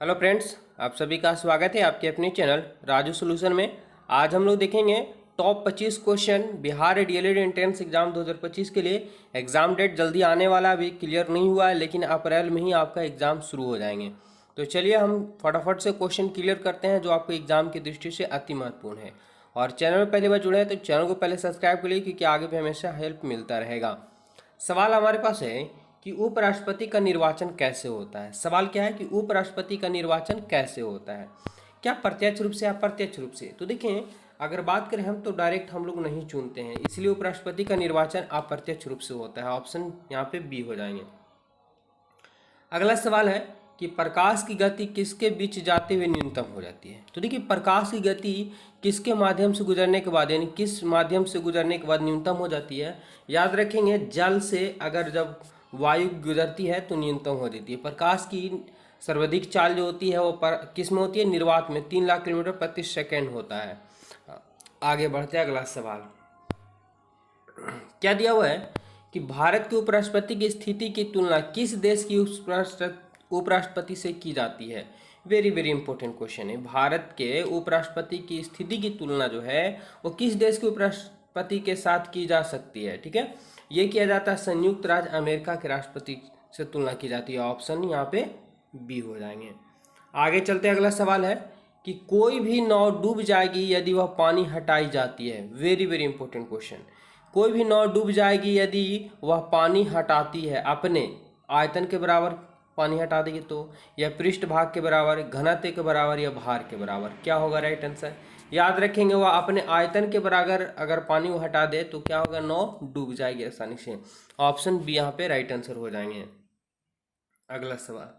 Hello friends, आप सभी का स्वागत है आपके अपने चैनल राजू सॉल्यूशन में। आज हम लोग देखेंगे top 25 question Bihar DElEd entrance exam 2025 के लिए। एग्ज़ाम डेट जल्दी आने वाला, अभी क्लियर नहीं हुआ है, लेकिन अप्रैल में ही आपका एग्ज़ाम शुरू हो जाएंगे। तो चलिए हम फटाफट से क्वेश्चन क्लियर करते हैं जो आपको एग्ज़ाम की दृष्टि से अति महत्वपूर्ण है। और चैनल में पहली बार जुड़े हैं तो चैनल को पहले सब्सक्राइब कर लीजिए, क्योंकि आगे भी हमेशा हेल्प मिलता रहेगा। सवाल हमारे पास है कि उपराष्ट्रपति का निर्वाचन कैसे होता है। सवाल क्या है कि उपराष्ट्रपति का निर्वाचन कैसे होता है, क्या प्रत्यक्ष रूप से या अप्रत्यक्ष रूप से। तो देखें, अगर बात करें हम तो डायरेक्ट हम लोग नहीं चुनते हैं, इसलिए उपराष्ट्रपति का निर्वाचन अप्रत्यक्ष रूप से होता है। ऑप्शन यहाँ पे बी हो जाएंगे। अगला सवाल है कि प्रकाश की गति किसके बीच जाते हुए न्यूनतम हो जाती है। तो देखिए, प्रकाश की गति किसके माध्यम से गुजरने के बाद, यानी किस माध्यम से गुजरने के बाद न्यूनतम हो जाती है। याद रखेंगे, जल से अगर जब वायु गुजरती है तो न्यूनतम हो जाती है। प्रकाश की सर्वाधिक चाल जो होती है वो किस में होती है, निर्वात में 3 लाख किलोमीटर प्रति सेकेंड होता है। आगे बढ़ते हैं, अगला सवाल क्या दिया हुआ है कि भारत के उपराष्ट्रपति की स्थिति की तुलना किस देश की उपराष्ट्रपति से की जाती है। वेरी वेरी इंपॉर्टेंट क्वेश्चन है। भारत के उपराष्ट्रपति की स्थिति की तुलना जो है वो किस देश के उपराष्ट्रपति के साथ की जा सकती है। ठीक है, ये किया जाता है संयुक्त राज्य अमेरिका के राष्ट्रपति से तुलना की जाती है। ऑप्शन यहाँ पे बी हो जाएंगे। आगे चलते अगला सवाल है कि कोई भी नाव डूब जाएगी यदि वह पानी हटाई जाती है। Very very important question. कोई भी नाव डूब जाएगी यदि वह पानी हटाती है, अपने आयतन के बराबर पानी हटा देगी तो, या पृष्ठभाग के बराबर, घनत्व के बराबर, या भार के बराबर। क्या होगा राइट आंसर। याद रखेंगे, वह अपने आयतन के बराबर अगर पानी वो हटा दे तो क्या होगा, नाव डूब जाएगी आसानी से। ऑप्शन बी यहाँ पे राइट आंसर हो जाएंगे। अगला सवाल,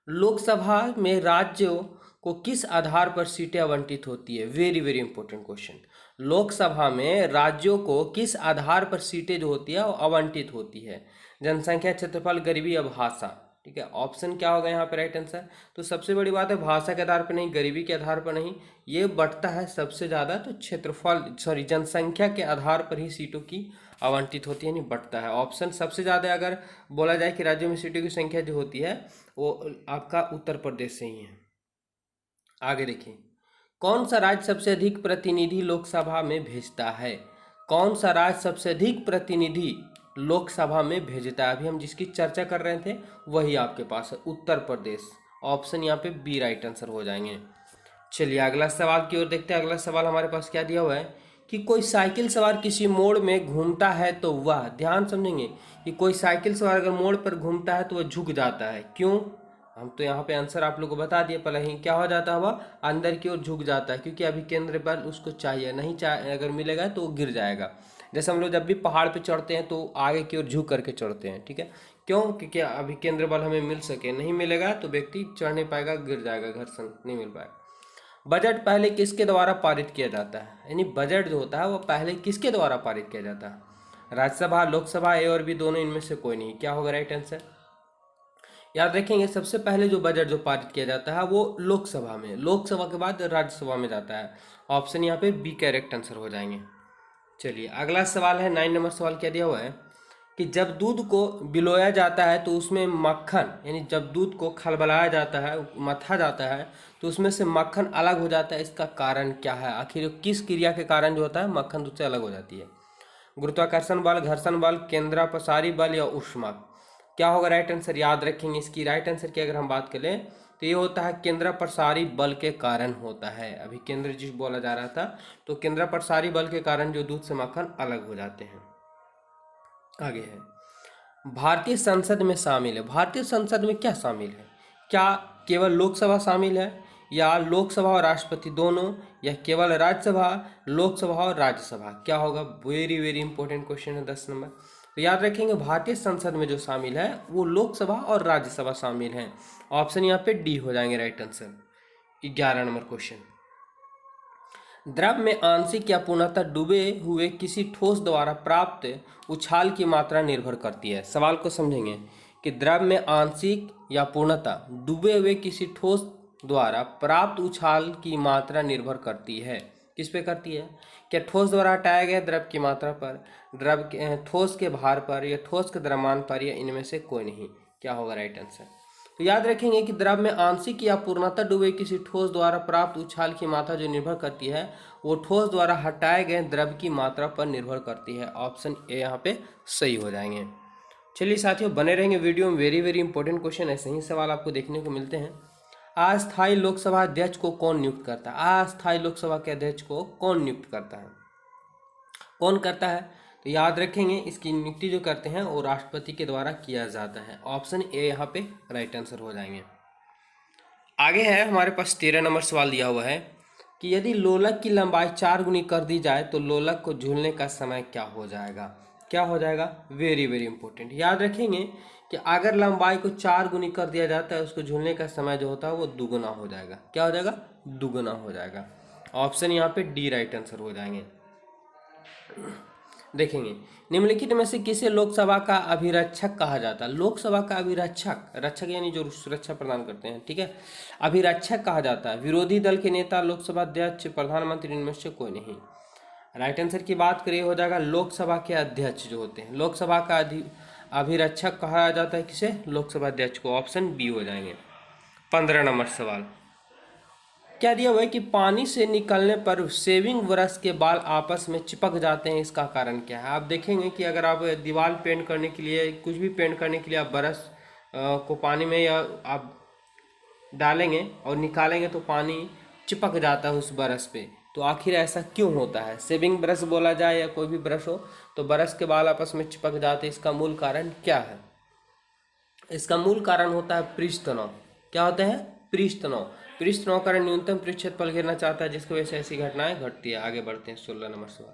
लोकसभा में राज्यों को किस आधार पर सीटें आवंटित होती है। Very very important question. Lok Sabha में राज्यों को किस आधार पर सीटें जो होती है वो आवंटित होती है। जनसंख्या, क्षेत्रफल, गरीबी या भाषा। ठीक है, ऑप्शन क्या होगा यहाँ पे राइट आंसर। तो सबसे बड़ी बात है, भाषा के आधार पर नहीं, गरीबी के आधार पर नहीं, ये बढ़ता है सबसे ज़्यादा तो क्षेत्रफल जनसंख्या के आधार पर ही सीटों की आवंटित होती है, नहीं बढ़ता है। ऑप्शन सबसे ज़्यादा अगर बोला जाए कि राज्यों में सीटों की संख्या जो होती है वो आपका उत्तर प्रदेश से ही है। आगे देखिए, कौन सा राज्य सबसे अधिक प्रतिनिधि लोकसभा में भेजता है। कौन सा राज्य सबसे अधिक प्रतिनिधि लोकसभा में भेजता है। अभी हम जिसकी चर्चा कर रहे थे वही आपके पास है, उत्तर प्रदेश। ऑप्शन यहाँ पे बी राइट आंसर हो जाएंगे। चलिए अगला सवाल की ओर देखते हैं। अगला सवाल हमारे पास क्या दिया हुआ है कि कोई साइकिल सवार किसी मोड़ में घूमता है तो वह, ध्यान समझेंगे कि कोई साइकिल सवार अगर मोड़ पर घूमता है तो वह झुक जाता है। क्यों, हम तो यहाँ पे आंसर आप लोगों को बता दिए पहले ही। क्या हो जाता है, वह अंदर की ओर झुक जाता है, क्योंकि अभी केंद्र बल उसको चाहिए, नहीं चाहिए अगर मिलेगा तो वो गिर जाएगा। जैसे हम लोग जब भी पहाड़ पे चढ़ते हैं तो आगे की ओर झुक करके चढ़ते हैं। ठीक है, क्यों, क्योंकि अभी केंद्र बल हमें मिल सके, नहीं मिलेगा तो व्यक्ति चढ़ नहीं पाएगा, गिर जाएगा, घर्षण नहीं मिल पाएगा। बजट पहले किसके द्वारा पारित किया जाता है, यानी बजट जो होता है वो पहले किसके द्वारा पारित किया जाता है। राज्यसभा, लोकसभा, ए और बी दोनों, इनमें से कोई नहीं। क्या होगा राइट आंसर। याद रखेंगे, सबसे पहले जो बजट जो पारित किया जाता है वो लोकसभा में, लोकसभा के बाद राज्यसभा में जाता है। ऑप्शन यहाँ पे बी करेक्ट आंसर हो जाएंगे। चलिए अगला सवाल है 9 नंबर सवाल। क्या दिया हुआ है कि जब दूध को बिलोया जाता है तो उसमें मक्खन, यानी जब दूध को खलबलाया जाता है, मथा जाता है तो उसमें से मक्खन अलग हो जाता है, इसका कारण क्या है। आखिर किस क्रिया के कारण जो होता है मक्खन दूध से अलग हो जाती है। गुरुत्वाकर्षण बल, घर्षण बल, केंद्रापसारी बल या ऊष्मा। क्या होगा राइट आंसर। याद रखेंगे, इसकी राइट आंसर की अगर हम बात करें तो ये होता है केंद्रापसारी बल के कारण होता है। अभी केंद्र जिस बोला जा रहा था, तो केंद्रापसारी बल के कारण जो दूध से मक्खन अलग हो जाते हैं। आगे है, भारतीय संसद में शामिल है। भारतीय संसद में क्या शामिल है, क्या केवल लोकसभा शामिल है, या लोकसभा और राष्ट्रपति दोनों, या केवल राज्यसभा, लोकसभा और राज्यसभा। क्या होगा, वेरी वेरी इंपॉर्टेंट क्वेश्चन है 10 नंबर। तो याद रखेंगे, भारतीय संसद में जो शामिल है वो लोकसभा और राज्यसभा शामिल हैं। ऑप्शन यहाँ पे डी हो जाएंगे राइट आंसर। 11 नंबर क्वेश्चन, द्रव में आंशिक या पूर्णतः डूबे हुए किसी ठोस द्वारा प्राप्त उछाल की मात्रा निर्भर करती है। सवाल को समझेंगे कि द्रव में आंशिक या पूर्णतः डूबे हुए किसी ठोस द्वारा प्राप्त उछाल की मात्रा निर्भर करती है। किस पे करती है, क्या ठोस द्वारा हटाया गया द्रव की मात्रा पर, द्रव के ठोस के भार पर, या ठोस के द्रव्यमान पर, या इनमें से कोई नहीं। क्या होगा राइट आंसर। तो याद रखेंगे कि द्रव में आंशिक या पूर्णतः डूबे किसी ठोस द्वारा प्राप्त उछाल की मात्रा जो निर्भर करती है वो ठोस द्वारा हटाए गए द्रव की मात्रा पर निर्भर करती है। ऑप्शन ए यहाँ पे सही हो जाएंगे। चलिए साथियों, बने रहेंगे वीडियो में, वेरी वेरी इंपॉर्टेंट क्वेश्चन, ऐसे ही सवाल आपको देखने को मिलते हैं। अस्थायी लोकसभा अध्यक्ष को कौन नियुक्त करता है? अस्थायी लोकसभा के अध्यक्ष को कौन नियुक्त करता है? कौन करता है? तो याद रखेंगे इसकी नियुक्ति जो करते हैं वो राष्ट्रपति के द्वारा किया जाता है। ऑप्शन ए यहाँ पे राइट आंसर हो जाएंगे। आगे है हमारे पास 13 नंबर सवाल दिया हुआ है कि यदि लोलक की लंबाई 4 गुनी कर दी जाए तो लोलक को झूलने का समय क्या हो जाएगा? क्या हो जाएगा? Very very important. याद रखेंगे कि अगर लंबाई को 4 गुनी कर दिया जाता है उसको झूलने का समय जो होता है वो दुगुना हो जाएगा। क्या हो जाएगा? दुगुना हो जाएगा। ऑप्शन यहाँ पे डी राइट आंसर हो जाएंगे। देखेंगे निम्नलिखित में से किसे लोकसभा का अभिरक्षक कहा जाता है? लोकसभा का अभिरक्षक, रक्षक यानी जो सुरक्षा प्रदान करते हैं, ठीक है, अभिरक्षक कहा जाता है। विरोधी दल के नेता, लोकसभा अध्यक्ष, प्रधानमंत्री, इनमें से कोई नहीं। राइट आंसर की बात करें हो जाएगा लोकसभा के अध्यक्ष जो होते हैं। लोकसभा का अभिरक्षक कहा जाता है किसे? लोकसभा अध्यक्ष को। ऑप्शन बी हो जाएंगे। 15 नंबर सवाल क्या दिया हुआ है कि पानी से निकलने पर शेविंग ब्रश के बाल आपस में चिपक जाते हैं, इसका कारण क्या है? आप देखेंगे कि अगर आप दीवार पेंट करने के लिए, कुछ भी पेंट करने के लिए आप ब्रश को पानी में या आप डालेंगे और निकालेंगे तो पानी चिपक जाता है उस ब्रश पे। तो आखिर ऐसा क्यों होता है? शेविंग ब्रश बोला जाए या कोई भी ब्रश हो तो ब्रश के बाल आपस में चिपक जाते हैं, इसका मूल कारण क्या है? इसका मूल कारण होता है पृष्ठ तनाव। क्या होता है? पृष्ठ तनाव। पृष्ठ तनाव कारण न्यूनतम पृष्ठ क्षेत्रफल घेरना चाहता है, जिसकी वजह से ऐसी घटनाएं घटती है। आगे बढ़ते हैं 16 नंबर सवाल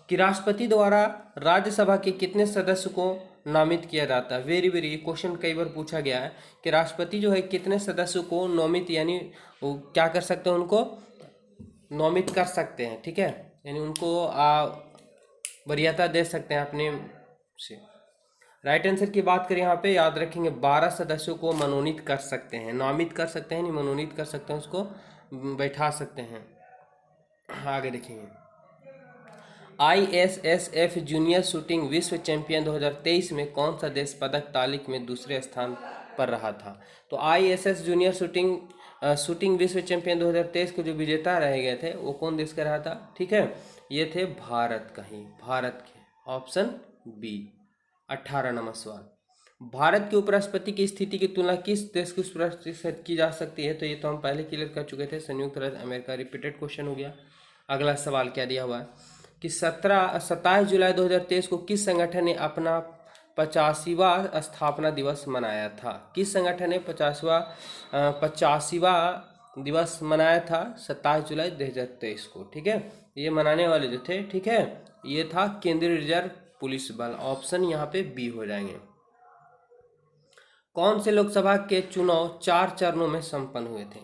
कि राष्ट्रपति द्वारा राज्यसभा के कितने सदस्य को नामित किया जाता है? वेरी वेरी क्वेश्चन कई बार पूछा गया है कि राष्ट्रपति जो है कितने सदस्यों को नामित यानी वो क्या कर सकते हैं, उनको नामित कर सकते हैं, ठीक है, यानी उनको वरीयता दे सकते हैं अपने से। राइट आंसर की बात करें यहाँ पे, याद रखेंगे 12 सदस्यों को मनोनीत कर सकते हैं, नामित कर सकते हैं, नहीं मनोनीत कर सकते हैं, उसको बैठा सकते हैं। आगे देखेंगे ISSF जूनियर शूटिंग विश्व चैंपियन 2023 में कौन सा देश पदक तालिका में दूसरे स्थान पर रहा था? तो ISS जूनियर शूटिंग विश्व चैंपियन 2023 के जो विजेता रहे गए थे वो कौन देश का रहा था? ठीक है, ये थे भारत का ही, भारत के। Option B. 18 नंबर सवाल भारत के उपराष्ट्रपति की स्थिति की तुलना किस देश के उपराष्ट्रपति से की जा सकती है? तो ये तो हम पहले क्लियर कर चुके थे, संयुक्त राज्य अमेरिका। रिपीटेड क्वेश्चन हो गया। अगला सवाल क्या दिया हुआ है कि 27 जुलाई 2023 को किस संगठन ने अपना 85वां स्थापना दिवस मनाया था? किस संगठन ने 85वां दिवस मनाया था 27 जुलाई 2023 को? ठीक है, ये मनाने वाले जो थे, ठीक है, ये था केंद्रीय रिजर्व पुलिस बल। ऑप्शन यहाँ पे बी हो जाएंगे। कौन से लोकसभा के चुनाव 4 चरणों में संपन्न हुए थे?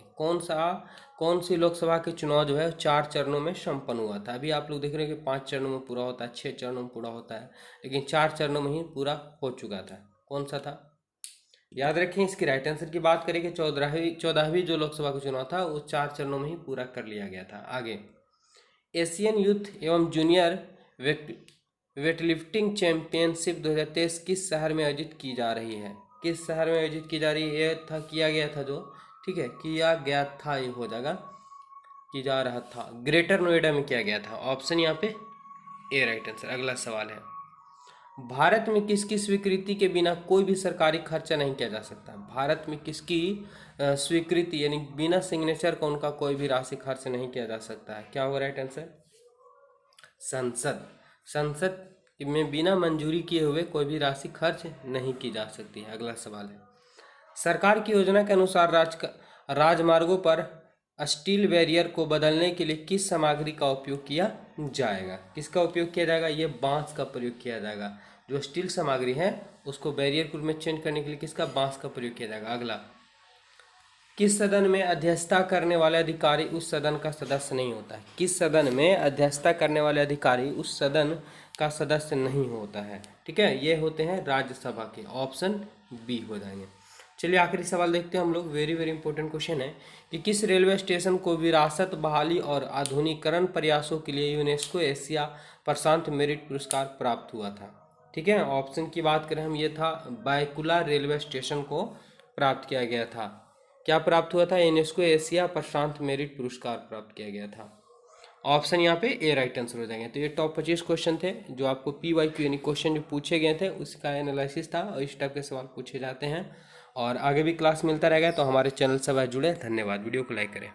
कौन सी लोकसभा के चुनाव जो है 4 चरणों में संपन्न हुआ था? अभी आप लोग देख रहे हैं कि 5 चरणों में पूरा होता है, 6 चरणों में पूरा होता है, लेकिन 4 चरणों में ही पूरा हो चुका था। कौन सा था? याद रखें इसकी राइट आंसर की बात करें कि 14वीं जो लोकसभा का चुनाव था वो 4 चरणों में ही पूरा कर लिया गया था। आगे एशियन यूथ एवं जूनियर वेटलिफ्टिंग चैंपियनशिप 2023 किस शहर में आयोजित की जा रही है? किस शहर में आयोजित की जा रही है? ये था किया गया था जो, ठीक है, किया गया था, ये हो जाएगा की जा रहा था, ग्रेटर नोएडा में किया गया था। ऑप्शन यहाँ पे ए राइट आंसर। अगला सवाल है भारत में किसकी स्वीकृति के बिना कोई भी सरकारी खर्चा नहीं किया जा सकता? भारत में किसकी स्वीकृति यानी बिना सिग्नेचर का उनका कोई भी राशि खर्च नहीं किया जा सकता है? क्या होगा राइट आंसर? संसद में बिना मंजूरी किए हुए कोई भी राशि खर्च नहीं की जा सकती है। अगला सवाल है सरकार की योजना के अनुसार राजमार्गों पर स्टील बैरियर को बदलने के लिए किस सामग्री का उपयोग किया जाएगा? किसका उपयोग किया जाएगा? ये बांस का प्रयोग किया जाएगा। जो स्टील सामग्री है उसको बैरियर के रूप में चेंज करने के लिए किसका? बांस का प्रयोग किया जाएगा। अगला किस सदन में अध्यक्षता करने वाले अधिकारी उस सदन का सदस्य नहीं होता है? किस सदन में अध्यक्षता करने वाले अधिकारी उस सदन का सदस्य नहीं होता है? ठीक है, ये होते हैं राज्यसभा के। ऑप्शन बी हो जाएंगे। चलिए आखिरी सवाल देखते हैं हम लोग। वेरी वेरी इंपॉर्टेंट क्वेश्चन है कि किस रेलवे स्टेशन को विरासत बहाली और आधुनिकीकरण प्रयासों के लिए यूनेस्को एशिया प्रशांत मेरिट पुरस्कार प्राप्त हुआ था? ठीक है, ऑप्शन की बात करें हम, ये था बायकुला रेलवे स्टेशन को प्राप्त किया गया था? क्या प्राप्त हुआ था? यूनेस्को एशिया प्रशांत मेरिट पुरस्कार प्राप्त किया गया था। ऑप्शन यहाँ पे ए राइट आंसर हो जाएंगे। तो ये टॉप 25 क्वेश्चन थे जो आपको PYQ यानी क्वेश्चन जो पूछे गए थे उसका एनालिसिस था, और इस टाइप के सवाल पूछे जाते हैं। और आगे भी क्लास मिलता रहेगा, तो हमारे चैनल से जुड़े। धन्यवाद। वीडियो को लाइक करें।